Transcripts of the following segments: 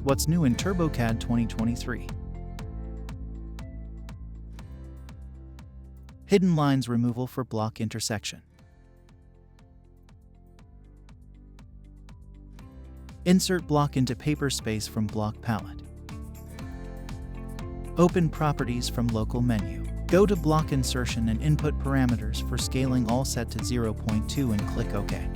What's new in TurboCAD 2023? Hidden lines removal for block intersection. Insert block into paper space from block palette. Open properties from local menu. Go to block insertion and input parameters for scaling all set to 0.2 and click OK.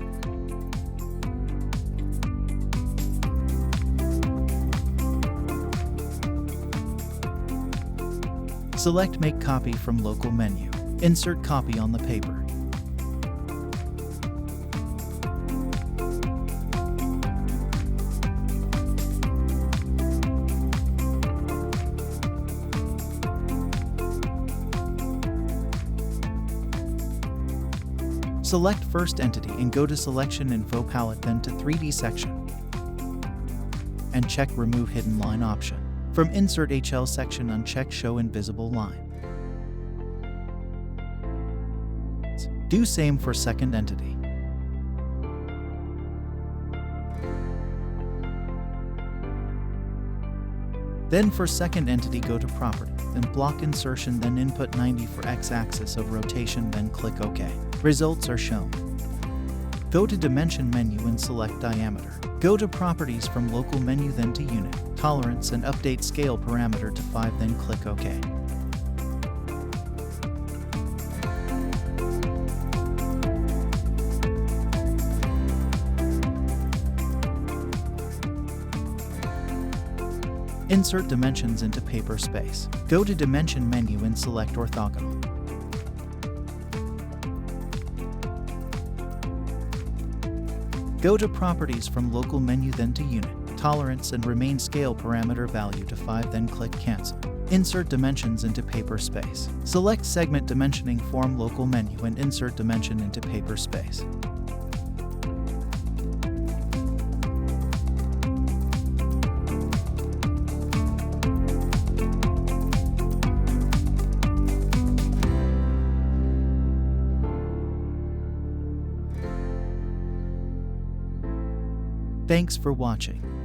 Select Make Copy from local menu. Insert copy on the paper. Select First Entity and go to Selection Info Palette, then to 3D Section. And check Remove Hidden Line option. From insertHl section, uncheck Show Invisible Line. Do same for second entity. Then for second entity, go to Property, then Block Insertion, then input 90 for x-axis of rotation, then click OK. Results are shown. Go to Dimension menu and select Diameter. Go to Properties from local menu, then to Unit, Tolerance, and update Scale parameter to 5, then click OK. Insert dimensions into paper space. Go to Dimension menu and select Orthogonal. Go to Properties from local menu, then to Unit, Tolerance, and remain Scale parameter value to 5, then click Cancel. Insert dimensions into paper space. Select Segment Dimensioning from local menu and insert dimension into paper space. Thanks for watching.